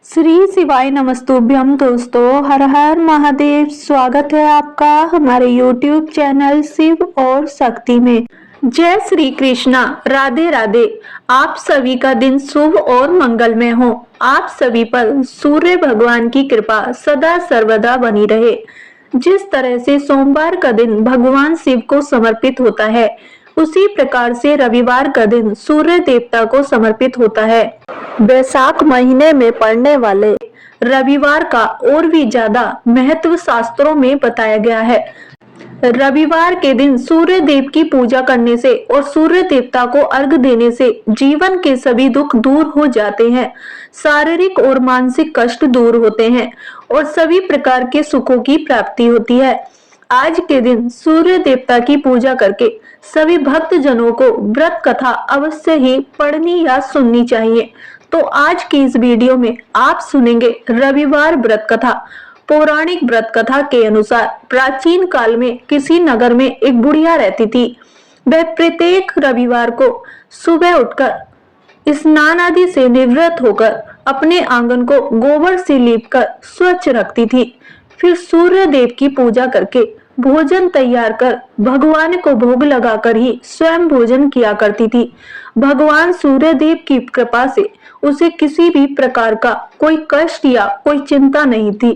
श्री शिवाय नमस्तुभ्यम दोस्तों, हर हर महादेव। स्वागत है आपका हमारे YouTube चैनल शिव और शक्ति में। जय श्री कृष्णा, राधे राधे। आप सभी का दिन शुभ और मंगलमय हो। आप सभी पर सूर्य भगवान की कृपा सदा सर्वदा बनी रहे। जिस तरह से सोमवार का दिन भगवान शिव को समर्पित होता है, उसी प्रकार से रविवार का दिन सूर्य देवता को समर्पित होता है। वैशाख महीने में पड़ने वाले रविवार का और भी ज्यादा महत्व शास्त्रों में बताया गया है। रविवार के दिन सूर्य देव की पूजा करने से और सूर्य देवता को अर्घ देने से जीवन के सभी दुख दूर हो जाते हैं, शारीरिक और मानसिक कष्ट दूर होते हैं और सभी प्रकार के सुखों की प्राप्ति होती है। आज के दिन सूर्य देवता की पूजा करके सभी भक्त जनों को व्रत कथा अवश्य ही पढ़नी या सुननी चाहिए। तो आज की इस वीडियो में आप सुनेंगे रविवार व्रत कथा। पौराणिक व्रत कथा के अनुसार प्राचीन काल में किसी नगर में एक बुढ़िया रहती थी। वह प्रत्येक रविवार को सुबह उठकर स्नान आदि से निवृत्त होकर अपने आंगन को गोबर से लीपकर स्वच्छ रखती थी। फिर सूर्य देव की पूजा करके भोजन तैयार कर भगवान को भोग लगाकर ही स्वयं भोजन किया करती थी। भगवान सूर्य देव की कृपा से उसे किसी भी प्रकार का कोई कष्ट या कोई चिंता नहीं थी।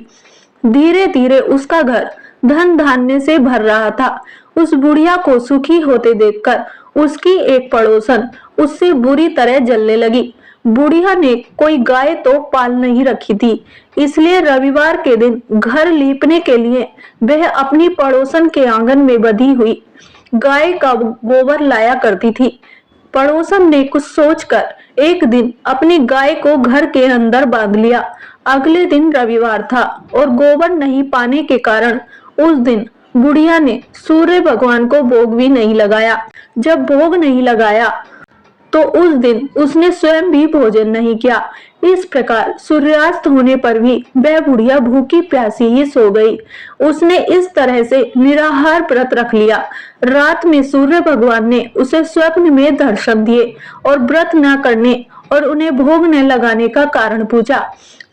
धीरे धीरे उसका घर धन धान्य से भर रहा था। उस बुढ़िया को सुखी होते देखकर उसकी एक पड़ोसन उससे बुरी तरह जलने लगी। बुढ़िया ने कोई गाय तो पाल नहीं रखी थी, इसलिए रविवार के दिन घर लीपने के लिए वह अपनी पड़ोसन के आंगन में बंधी हुई गाय का गोबर लाया करती थी। पड़ोसन ने कुछ सोचकर एक दिन अपनी गाय को घर के अंदर बांध लिया। अगले दिन रविवार था और गोबर नहीं पाने के कारण उस दिन बुढ़िया ने सूर्य भगवान को भोग भी नहीं लगाया। जब भोग नहीं लगाया तो उस दिन उसने स्वयं भी भोजन नहीं किया। इस प्रकार सूर्यास्त होने पर भी वह बुढ़िया भूखी प्यासी ही सो गई। उसने इस तरह से निराहार व्रत रख लिया। रात में सूर्य भगवान ने उसे स्वप्न में दर्शन दिए और व्रत न करने और उन्हें भोग न लगाने का कारण पूछा।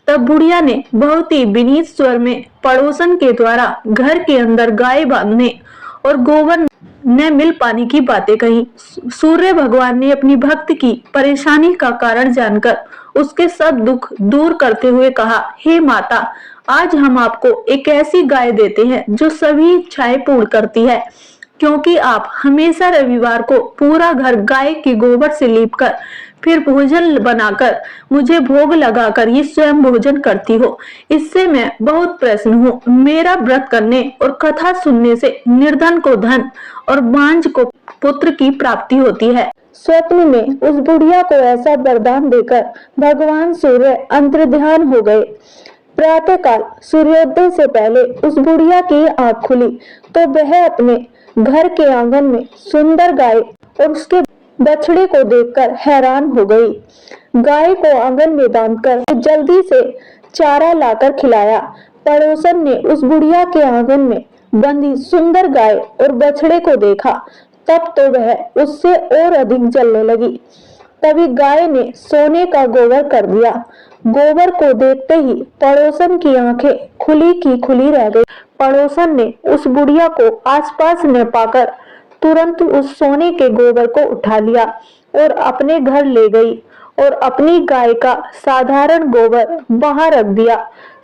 तब बुढ़िया ने बहुत ही विनीत स्वर में पड़ोसन के द्वारा घर के अंदर गाय बांधने और गोबर न मिल पाने की बातें कही। सूर्य भगवान ने अपनी भक्त की परेशानी का कारण जानकर उसके सब दुख दूर करते हुए कहा, हे माता, आज हम आपको एक ऐसी गाय देते हैं जो सभी इच्छाएं पूर्ण करती है, क्योंकि आप हमेशा रविवार को पूरा घर गाय के गोबर से लीपकर फिर भोजन बनाकर मुझे भोग लगाकर ही स्वयं भोजन करती हो। इससे मैं बहुत प्रसन्न हूँ। मेरा व्रत करने और कथा सुनने से निर्धन को धन और बांझ को पुत्र की प्राप्ति होती है। स्वप्न में उस बुढ़िया को ऐसा वरदान देकर भगवान सूर्य अंतर्ध्यान हो गए। प्रातः काल सूर्योदय से पहले उस बुढ़िया की आंख खुली तो वह अपने घर के आंगन में सुंदर गाय और उसके बछड़े को देखकर हैरान हो गई। गाय को आंगन में बांधकर जल्दी से चारा लाकर खिलाया। पड़ोसन ने उस बुढ़िया के आंगन में बंधी सुंदर गाय और बछड़े को देखा, तब तो वह उससे और अधिक जलने लगी। तभी गाय ने सोने का गोबर कर दिया। गोबर को देखते ही पड़ोसन की आंखें खुली की खुली रह गई। पड़ोसन ने उस बुढ़िया को आसपास न पाकर तुरंत उस सोने के गोबर को उठा लिया और अपने घर ले गई और अपनी गाय का साधारण गोबर वहां रख दिया।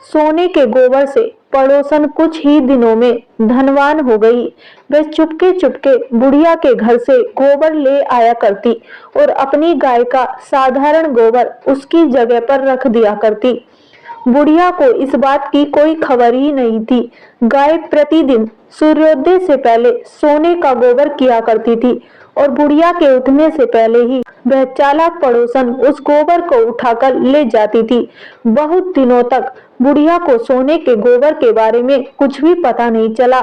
सोने के गोबर से पड़ोसन कुछ ही दिनों में धनवान हो गई। वह चुपके चुपके बुढ़िया के घर से गोबर ले आया करती और अपनी गाय का साधारण गोबर उसकी जगह पर रख दिया करती। बुढ़िया को इस बात की कोई खबर ही नहीं थी। गाय प्रतिदिन सूर्योदय से पहले सोने का गोबर किया करती थी और बुढ़िया के उठने से पहले ही वह चालाक पड़ोसन उस गोबर को उठाकर ले जाती थी। बहुत दिनों तक बुढ़िया को सोने के गोबर के बारे में कुछ भी पता नहीं चला।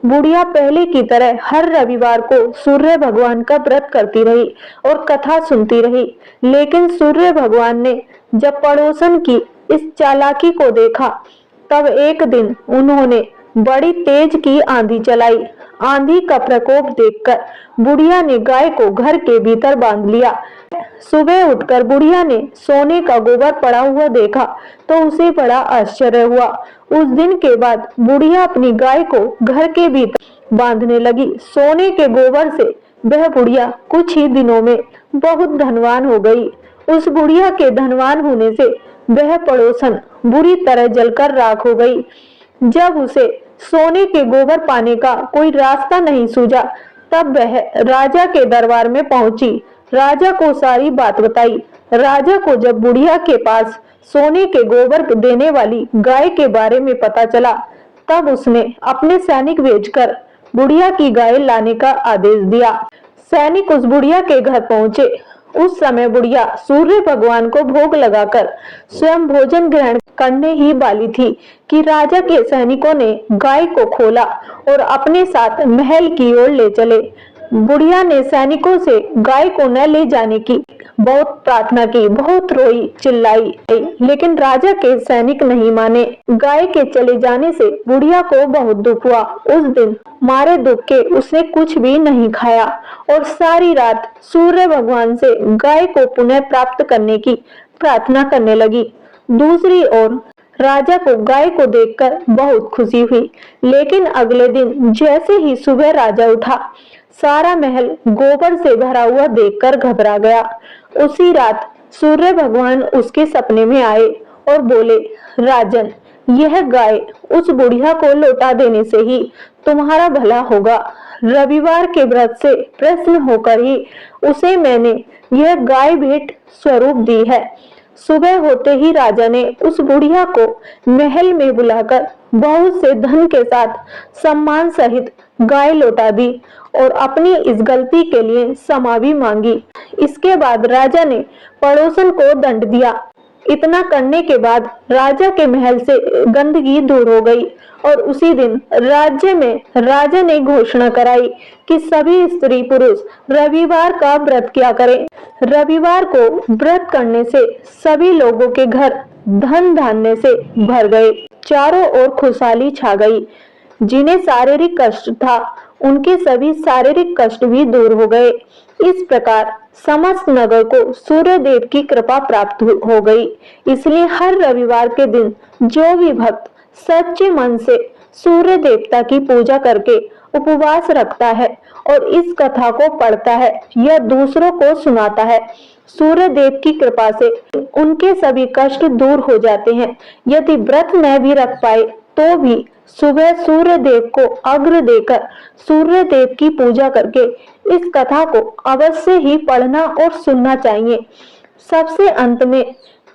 बुढ़िया पहले की तरह हर रविवार को सूर्य भगवान का व्रत करती रही और कथा सुनती रही, लेकिन सूर्य भगवान ने जब पड़ोसन की इस चालाकी को देखा, तब एक दिन उन्होंने बड़ी तेज की आंधी चलाई। आंधी का प्रकोप देखकर बुढ़िया ने गाय को घर के भीतर बांध लिया। सुबह उठकर बुढ़िया ने सोने का गोबर पड़ा हुआ देखा तो उसे बड़ा आश्चर्य हुआ। उस दिन के बाद बुढ़िया अपनी गाय को घर के भीतर बांधने लगी। सोने के गोबर से वह बुढ़िया कुछ ही दिनों में बहुत धनवान हो गई। उस बुढ़िया के धनवान होने से वह पड़ोसन बुरी तरह जलकर राख हो गई। जब उसे सोने के गोबर पाने का कोई रास्ता नहीं सूझा, तब वह राजा के दरबार में पहुंची। राजा को सारी बात बताई। राजा को जब बुढ़िया के पास सोने के गोबर देने वाली गाय के बारे में पता चला, तब उसने अपने सैनिक भेजकर बुढ़िया की गाय लाने का आदेश दिया। सैनिक उस बुढ़िया के घर पहुंचे। उस समय बुढ़िया सूर्य भगवान को भोग लगाकर स्वयं भोजन ग्रहण करने ही वाली थी कि राजा के सैनिकों ने गाय को खोला और अपने साथ महल की ओर ले चले। बुढ़िया ने सैनिकों से गाय को न ले जाने की बहुत प्रार्थना की, बहुत रोई चिल्लाई, लेकिन राजा के सैनिक नहीं माने। गाय के चले जाने से बुढ़िया को बहुत दुख हुआ। उस दिन मारे दुख के उसने कुछ भी नहीं खाया और सारी रात सूर्य भगवान से गाय को पुनः प्राप्त करने की प्रार्थना करने लगी। दूसरी ओर राजा को गाय को देखकर बहुत खुशी हुई, लेकिन अगले दिन जैसे ही सुबह राजा उठा, सारा महल गोबर से भरा हुआ देखकर घबरा गया। उसी रात सूर्य भगवान उसके सपने में आए और बोले, राजन, यह गाय उस बुढ़िया को लौटा देने से ही तुम्हारा भला होगा। रविवार के व्रत से प्रसन्न होकर ही उसे मैंने यह गाय भेंट स्वरूप दी है। सुबह होते ही राजा ने उस बुढ़िया को महल में बुलाकर बहुत से धन के साथ सम्मान सहित गाय लौटा दी और अपनी इस गलती के लिए क्षमा भी मांगी। इसके बाद राजा ने पड़ोसन को दंड दिया। इतना करने के बाद राजा के महल से गंदगी दूर हो गई और उसी दिन राज्य में राजा ने घोषणा कराई कि सभी स्त्री पुरुष रविवार का व्रत किया करें। रविवार को व्रत करने से सभी लोगों के घर धन धान्य से भर गए। चारों ओर खुशहाली छा गई। जिन्हें शारीरिक कष्ट था, उनके सभी शारीरिक कष्ट भी दूर हो गए। इस प्रकार समस्त नगर को सूर्य देव की कृपा प्राप्त हो गई। इसलिए हर रविवार के दिन जो भी भक्त सच्चे मन से सूर्य देवता की पूजा करके उपवास रखता है और इस कथा को पढ़ता है या दूसरों को सुनाता है, सूर्य देव की कृपा से उनके सभी कष्ट दूर हो जाते हैं। यदि व्रत न भी रख पाए तो भी सुबह सूर्य देव को अर्घ्य देकर सूर्य देव की पूजा करके इस कथा को अवश्य ही पढ़ना और सुनना चाहिए। सबसे अंत में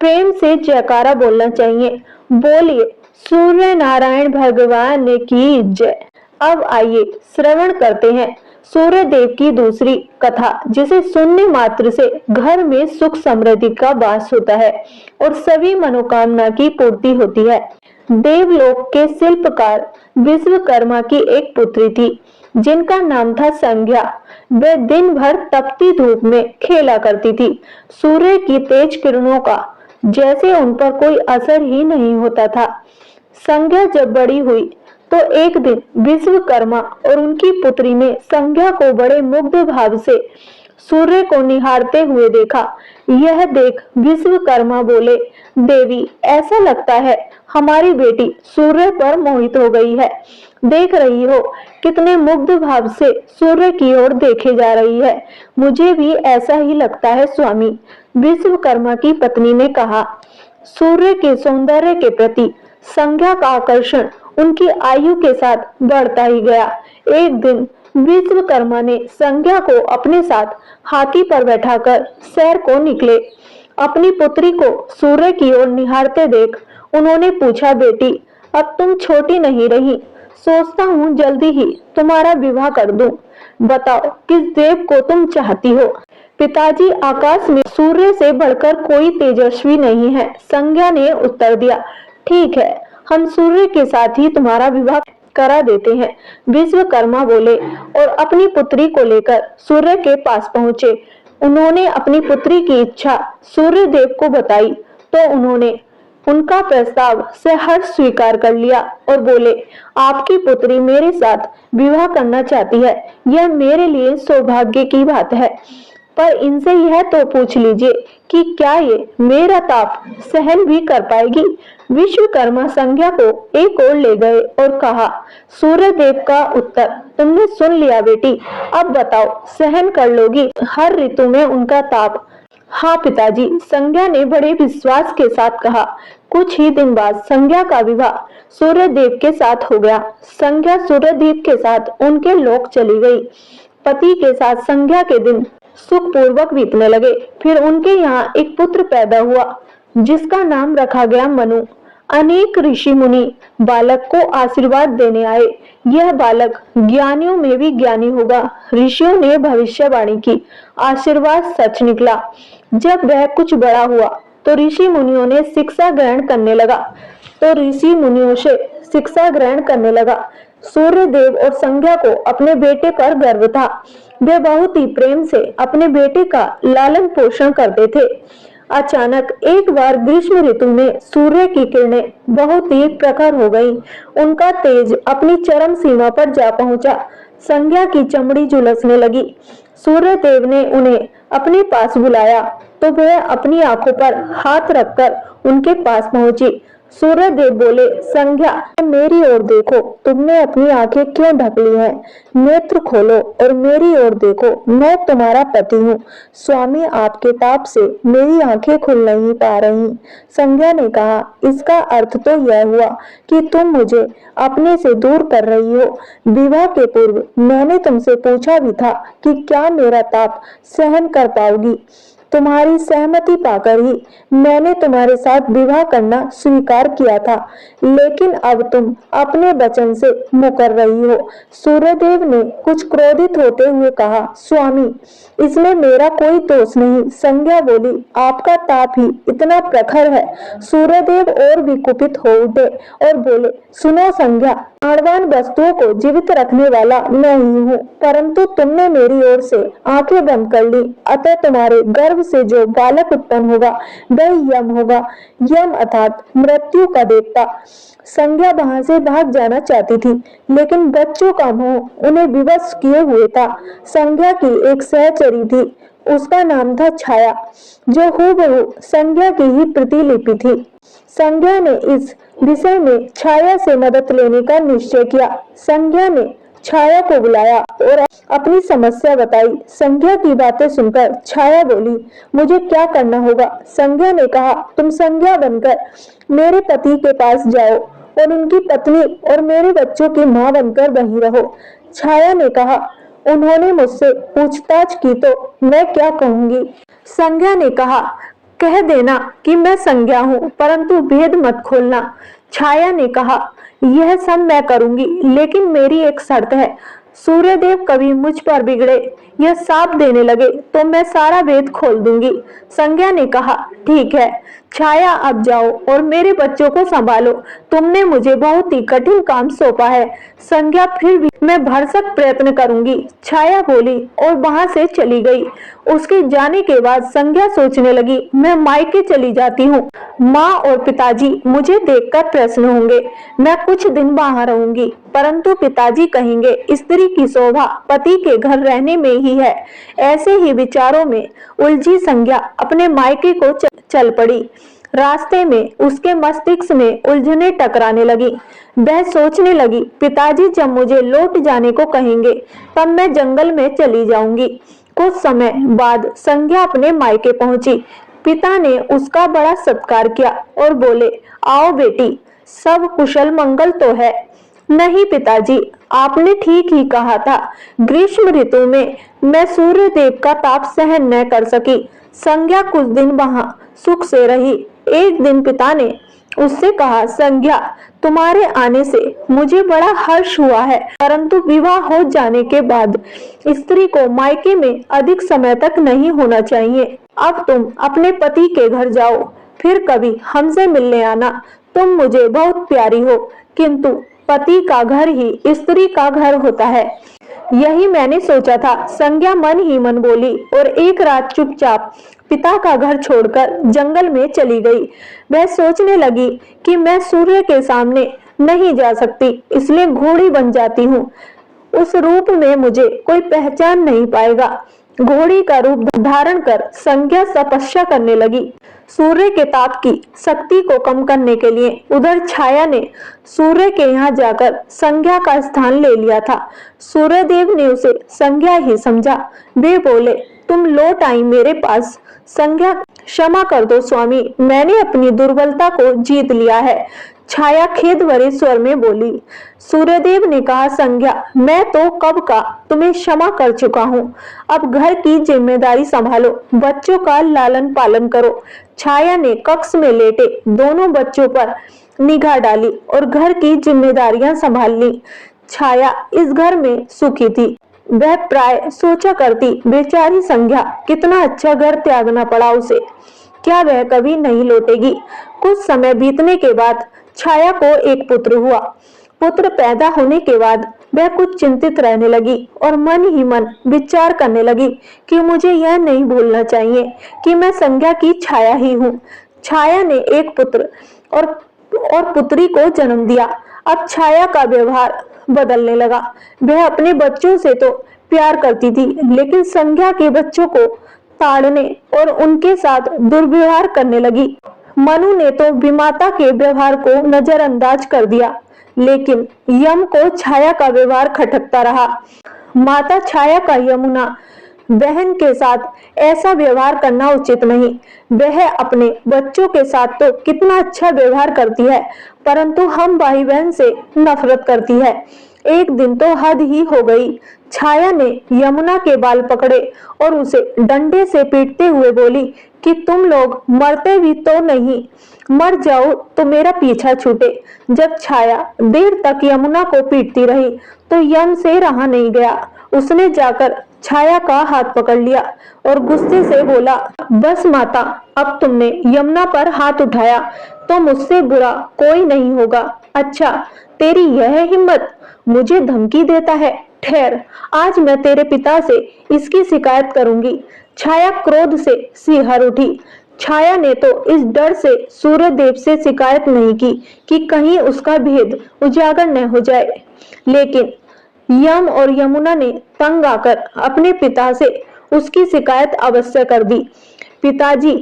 प्रेम से जयकारा बोलना चाहिए। बोलिए सूर्य नारायण भगवान की जय। अब आइए श्रवण करते हैं सूर्य देव की दूसरी कथा, जिसे सुनने मात्र से घर में सुख समृद्धि का वास होता है और सभी मनोकामना की पूर्ति होती है। देवलोक के शिल्पकार विश्वकर्मा की एक पुत्री थी जिनका नाम था संज्ञा। वह दिन भर तपती धूप में खेला करती थी। सूर्य की तेज किरणों का जैसे उन पर कोई असर ही नहीं होता था। संज्ञा जब बड़ी हुई तो एक दिन विश्वकर्मा और उनकी पुत्री ने संज्ञा को बड़े मुग्ध भाव से सूर्य को निहारते हुए देखा। यह देख विश्वकर्मा बोले, देवी, ऐसा लगता है हमारी बेटी सूर्य पर मोहित हो गई है। देख रही हो कितने मुग्ध भाव से सूर्य की ओर देखे जा रही है। मुझे भी ऐसा ही लगता है स्वामी, विश्वकर्मा की पत्नी ने कहा। सूर्य के सौंदर्य के प्रति संज्ञा का आकर्षण उनकी आयु के साथ बढ़ता ही गया। एक दिन विश्वकर्मा ने संज्ञा को अपने साथ हाथी पर बैठाकर सैर को निकले। अपनी पुत्री को सूर्य की ओर निहारते देख उन्होंने पूछा, बेटी, अब तुम छोटी नहीं रही, सोचता हूँ जल्दी ही तुम्हारा विवाह कर दूं। बताओ किस देव को तुम चाहती हो? पिताजी, आकाश में सूर्य से बढ़कर कोई तेजस्वी नहीं है, संज्ञा ने उत्तर दिया। ठीक है, हम सूर्य के साथ ही तुम्हारा विवाह करा देते हैं, विश्वकर्मा बोले और अपनी पुत्री को लेकर सूर्य के पास पहुंचे। उन्होंने अपनी पुत्री की इच्छा सूर्य देव को बताई तो उन्होंने उनका प्रस्ताव से हर्ष स्वीकार कर लिया और बोले, आपकी पुत्री मेरे साथ विवाह करना चाहती है, यह मेरे लिए सौभाग्य की बात है। पर इनसे यह तो पूछ लीजिए कि क्या ये मेरा ताप सहन भी कर पाएगी। विश्वकर्मा संज्ञा को एक ओर ले गए और कहा, सूर्यदेव का उत्तर तुमने सुन लिया बेटी, अब बताओ सहन कर लोगी हर ऋतु में उनका ताप। हाँ पिताजी, संज्ञा ने बड़े विश्वास के साथ कहा। कुछ ही दिन बाद संज्ञा का विवाह सूर्यदेव के साथ हो गया। संज्ञा सूर्यदेव के साथ उनके लोक चली गई। पति के साथ संज्ञा के दिन सुखपूर्वक बीतने लगे। फिर उनके यहाँ एक पुत्र पैदा हुआ जिसका नाम रखा गया मनु। अनेक ऋषि मुनि बालक को आशीर्वाद देने आए। यह बालक ज्ञानियों में भी ज्ञानी होगा। ऋषियों ने भविष्यवाणी की, आशीर्वाद सच निकला। जब वह कुछ बड़ा हुआ तो ऋषि मुनियों ने शिक्षा ग्रहण करने लगा। सूर्यदेव और संज्ञा को अपने बेटे पर गर्व था। वे बहुत ही प्रेम से अपने बेटे का लालन पोषण करते थे। अचानक एक बार ग्रीष्म ऋतु में सूर्य की किरणें बहुत ही प्रखर हो गईं। उनका तेज अपनी चरम सीमा पर जा पहुंचा। संज्ञा की चमड़ी झुलसने लगी। सूर्यदेव ने उन्हें अपने पास बुलाया तो वह अपनी आंखों पर हाथ रखकर उनके पास पहुंची। सूर्यदेव बोले, संज्ञा मेरी ओर देखो, तुमने अपनी आंखें क्यों ढक ली हैं? नेत्र खोलो और मेरी ओर देखो, मैं तुम्हारा पति हूँ। स्वामी, आपके ताप से मेरी आंखें खुल नहीं पा रही। संज्ञा ने कहा, इसका अर्थ तो यह हुआ कि तुम मुझे अपने से दूर कर रही हो। विवाह के पूर्व मैंने तुमसे पूछा भी था कि क्या मेरा ताप सहन कर पाओगी। तुम्हारी सहमति पाकर ही मैंने तुम्हारे साथ विवाह करना स्वीकार किया था, लेकिन अब तुम अपने वचन से मुकर रही हो। सूर्यदेव ने कुछ क्रोधित होते हुए कहा, स्वामी, इसमें मेरा कोई दोष नहीं। संज्ञा बोली, आपका ताप ही इतना प्रखर है। सूर्यदेव और भी कुपित हो उठे और बोले, सुनो संज्ञा, प्राणवान वस्तुओं को जीवित रखने वाला मैं ही हूँ, परंतु तुमने मेरी ओर से आंखें बंद कर ली, अतः तुम्हारे गर्भ से जो बालक उत्पन्न होगा वह यम होगा। यम अर्थात मृत्यु का देवता। संज्ञा वहां से भाग जाना चाहती थी, लेकिन बच्चों का मोह उन्हें विवश किए हुए था। संज्ञा की एक सहचरी थी, उसका नाम था छाया, जो हूबहू संज्ञा की ही प्रतिलिपि थी। संज्ञा ने इस विषय में छाया से मदद लेने का निश्चय किया। संज्ञा ने छाया को बुलाया और अपनी समस्या बताई। संज्ञा की बातें सुनकर छाया बोली, मुझे क्या करना होगा? संज्ञा ने कहा, तुम संज्ञा बनकर मेरे पति के पास जाओ और उनकी पत्नी और मेरे बच्चों की मां बनकर वहीं रहो। छाया ने कहा, उन्होंने मुझसे पूछताछ की तो मैं क्या कहूंगी? संज्ञा ने कहा, कह देना कि मैं संज्ञा हूँ, परंतु भेद मत खोलना। छाया ने कहा, यह सब मैं करूंगी, लेकिन मेरी एक शर्त है। सूर्यदेव कभी मुझ पर बिगड़े या साप देने लगे तो मैं सारा भेद खोल दूंगी। संज्ञा ने कहा, ठीक है छाया, अब जाओ और मेरे बच्चों को संभालो। तुमने मुझे बहुत ही कठिन काम सौंपा है। संज्ञा, फिर भी मैं भरसक प्रयत्न करूंगी, छाया बोली और वहां से चली गई। उसके जाने के बाद संज्ञा सोचने लगी, मैं मायके चली जाती हूँ। माँ और पिताजी मुझे देखकर प्रसन्न होंगे। मैं कुछ दिन वहां रहूंगी, परंतु पिताजी कहेंगे, स्त्री की शोभा पति के घर रहने में ही है। ऐसे ही विचारों में उलझी संज्ञा अपने मायके को चल पड़ी। रास्ते में उसके मस्तिष्क में उलझने टकराने लगी। वह सोचने लगी, पिताजी जब मुझे लौट जाने को कहेंगे तब मैं जंगल में चली जाऊंगी। कुछ समय बाद संज्ञा अपने मायके पहुंची। पिता ने उसका बड़ा सत्कार किया और बोले, आओ बेटी, सब कुशल मंगल तो है? नहीं पिताजी, आपने ठीक ही कहा था। ग्रीष्म ऋतु में मैं सूर्यदेव का ताप सहन न कर सकी। संज्ञा कुछ दिन वहां सुख से रही। एक दिन पिता ने उससे कहा, संज्ञा, तुम्हारे आने से मुझे बड़ा हर्ष हुआ है, परंतु विवाह हो जाने के बाद स्त्री को मायके में अधिक समय तक नहीं होना चाहिए। अब तुम अपने पति के घर जाओ, फिर कभी हमसे मिलने आना। तुम मुझे बहुत प्यारी हो, किंतु पति का घर ही स्त्री का घर होता है। यही मैंने सोचा था, संज्ञा मन ही मन बोली और एक रात चुपचाप पिता का घर छोड़कर जंगल में चली गई। वह सोचने लगी कि मैं सूर्य के सामने नहीं जा सकती, इसलिए घोड़ी बन जाती हूँ। उस रूप में मुझे कोई पहचान नहीं पाएगा। घोड़ी का रूप धारण कर संज्ञा तपस्या करने लगी। सूर्य के ताप की शक्ति को कम करने के लिए उधर छाया ने सूर्य के यहाँ जाकर संज्ञा का स्थान ले लिया था। सूर्यदेव ने उसे संज्ञा ही समझा। वे बोले, तुम लौट आई मेरे पास। संज्ञा, क्षमा कर दो स्वामी, मैंने अपनी दुर्बलता को जीत लिया है, छाया खेद भरे स्वर में बोली। सूर्यदेव ने कहा, संज्ञा, मैं तो कब का तुम्हें क्षमा कर चुका हूँ, अब घर की जिम्मेदारी संभालो, बच्चों का लालन पालन करो। छाया ने कक्ष में लेटे दोनों बच्चों पर निगाह डाली और घर की जिम्मेदारियां संभाल ली। छाया इस घर में सुखी थी। वह प्राय सोचा करती, बेचारी संज्ञा, कितना अच्छा घर त्यागना पड़ा उसे, क्या वह कभी नहीं लौटेगी। कुछ समय बीतने के बाद छाया को एक पुत्र हुआ। पुत्र पैदा होने के बाद वह कुछ चिंतित रहने लगी और मन ही मन विचार करने लगी कि मुझे यह नहीं भूलना चाहिए कि मैं संज्ञा की छाया ही हूँ। छाया ने एक पुत्र और पुत्री को जन्म दिया। अब छाया का व्यवहार बदलने लगा। वह अपने बच्चों से तो प्यार करती थी, लेकिन संज्ञा के बच्चों को ताड़ने और उनके साथ दुर्व्यवहार करने लगी। मनु ने तो विमाता के व्यवहार को नजरअंदाज कर दिया, लेकिन यम को छाया का व्यवहार खटकता रहा। माता छाया का यमुना बहन के साथ ऐसा व्यवहार करना उचित नहीं। वह अपने बच्चों के साथ तो कितना अच्छा व्यवहार करती है, परंतु हम भाई बहन से नफरत करती है। एक दिन तो हद ही हो गई। छाया ने यमुना के बाल पकड़े और उसे डंडे से पीटते हुए बोली कि तुम लोग मरते भी तो नहीं, मर जाओ तो मेरा पीछा छूटे। जब छाया देर तक यमुना को पीटती रही तो यम से रहा नहीं गया। उसने जाकर छाया का हाथ पकड़ लिया और गुस्से से बोला, बस माता, अब तुमने यमुना पर हाथ उठाया तो मुझसे बुरा कोई नहीं होगा। अच्छा, तेरी यह हिम्मत, मुझे धमकी देता है? ठहर, आज मैं तेरे पिता से इसकी शिकायत करूंगी। छाया क्रोध से सिहर उठी। छाया ने तो इस डर से सूर्यदेव से शिकायत नहीं की कि कहीं उसका भेद उजागर न हो जाए, लेकिन यम और यमुना ने तंग आकर अपने पिता से उसकी शिकायत अवश्य कर दी। पिताजी,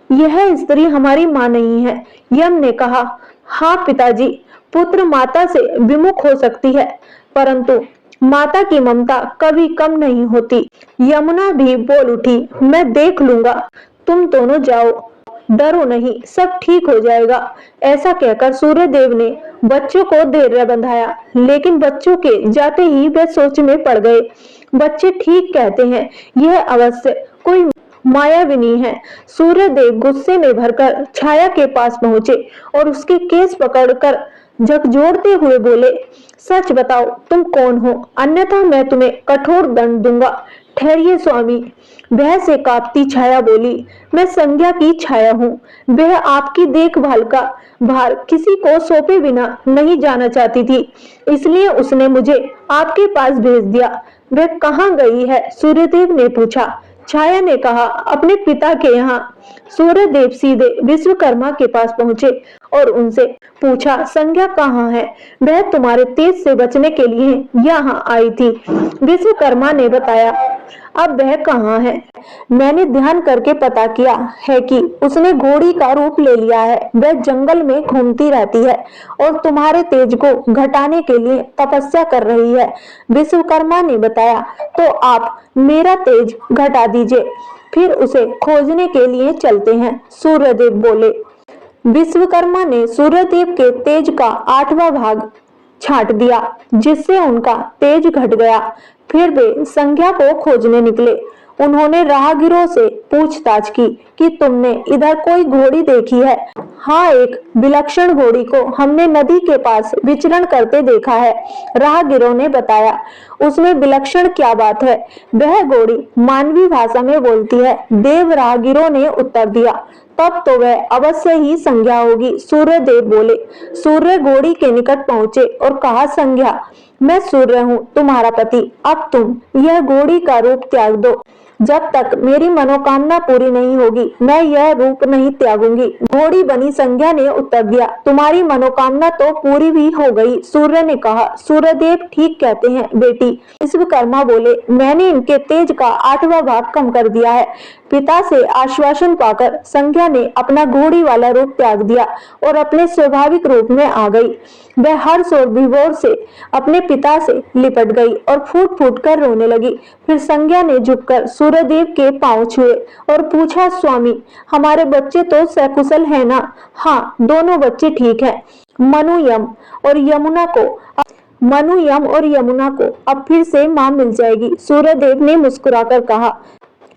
यह स्त्री हमारी मां नहीं है। यम ने कहा, हाँ पिताजी, पुत्र माता से विमुख हो सकती है, परंतु माता की ममता कभी कम नहीं होती। यमुना भी बोल उठी, मैं देख लूंगा, तुम दोनों जाओ, डरो नहीं, सब ठीक हो जाएगा। ऐसा कहकर सूर्यदेव ने बच्चों को धैर्य बंधाया, लेकिन बच्चों के जाते ही वे सोच में पड़ गए। बच्चे ठीक कहते हैं, यह अवश्य कोई मायाविनी है। सूर्यदेव गुस्से में भरकर छाया के पास पहुंचे और उसके केस पकड़कर झकझोरते हुए बोले, सच बताओ तुम कौन हो, अन्यथा मैं तुम्हें कठोर दंड दूंगा। ठहरिए स्वामी, वह से कांपती छाया बोली, मैं संज्ञा की छाया हूँ। वह आपकी देखभाल का भार किसी को सौंपे बिना नहीं जाना चाहती थी, इसलिए उसने मुझे आपके पास भेज दिया। वह कहाँ गई है? सूर्यदेव ने पूछा। छाया ने कहा, अपने पिता के यहाँ। सूर्यदेव सीधे विश्वकर्मा के पास पहुंचे और उनसे पूछा, संज्ञा कहाँ है? वह तुम्हारे तेज से बचने के लिए यहाँ आई थी। विश्वकर्मा ने बताया, अब वह कहाँ है? मैंने ध्यान करके पता किया है कि उसने घोड़ी का रूप ले लिया है। वह जंगल में घूमती रहती है और तुम्हारे तेज को घटाने के लिए तपस्या कर रही है। विश्वकर्मा ने बताया, तो आप मेरा तेज घटा दीजिए, फिर उसे खोजने के लिए चलते हैं। सूर्यदेव बोले। विश्वकर्मा ने सूर्यदेव के तेज का 8वां भाग छांट दिया, जिससे उनका तेज घट गया। फिर वे संज्ञा को खोजने निकले। उन्होंने राहगीरों से पूछताछ की कि तुमने इधर कोई घोड़ी देखी है? हाँ, एक विलक्षण घोड़ी को हमने नदी के पास विचरण करते देखा है, राहगीरों ने बताया। उसमें विलक्षण क्या बात है? वह घोड़ी मानवी भाषा में बोलती है, देव राहगीरों ने उत्तर दिया। तब तो वह अवश्य ही संज्ञा होगी, सूर्यदेव बोले। सूर्य घोड़ी के निकट पहुंचे और कहा, संज्ञा, मैं सूर्य हूँ, तुम्हारा पति। अब तुम यह घोड़ी का रूप त्याग दो। जब तक मेरी मनोकामना पूरी नहीं होगी, मैं यह रूप नहीं त्यागूंगी। घोड़ी बनी संज्ञा ने उत्तर दिया, तुम्हारी मनोकामना तो पूरी भी हो गई, सूर्य ने कहा। सूर्यदेव ठीक कहते हैं बेटी, विश्वकर्मा बोले। मैंने इनके तेज का 8वां भाग कम कर दिया है। पिता से आश्वासन पाकर संज्ञा ने अपना घोड़ी वाला रूप त्याग दिया और अपने स्वाभाविक रूप में आ गई। वह हर्ष और विभोर से अपने पिता से लिपट गई और फूट फूट कर रोने लगी। फिर संज्ञा ने झुककर सूर्यदेव के पांव छुए और पूछा, स्वामी, हमारे बच्चे तो सकुशल है ना? हाँ, दोनों बच्चे ठीक हैं। मनु यम और यमुना को अब फिर से मां मिल जाएगी, सूर्यदेव ने मुस्कुराकर कहा।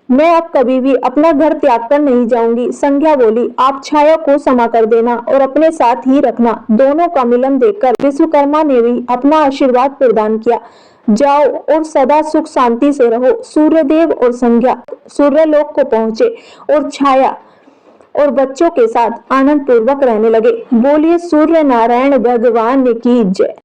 मैं अब कभी भी अपना घर त्याग कर नहीं जाऊंगी, संज्ञा बोली। आप छाया को क्षमा कर देना और अपने साथ ही रखना। दोनों का मिलन देखकर विश्वकर्मा ने भी अपना आशीर्वाद प्रदान किया। जाओ और सदा सुख शांति से रहो। सूर्यदेव और संज्ञा सूर्यलोक को पहुंचे और छाया और बच्चों के साथ आनंद पूर्वक रहने लगे। बोलिए सूर्य नारायण भगवान की जय।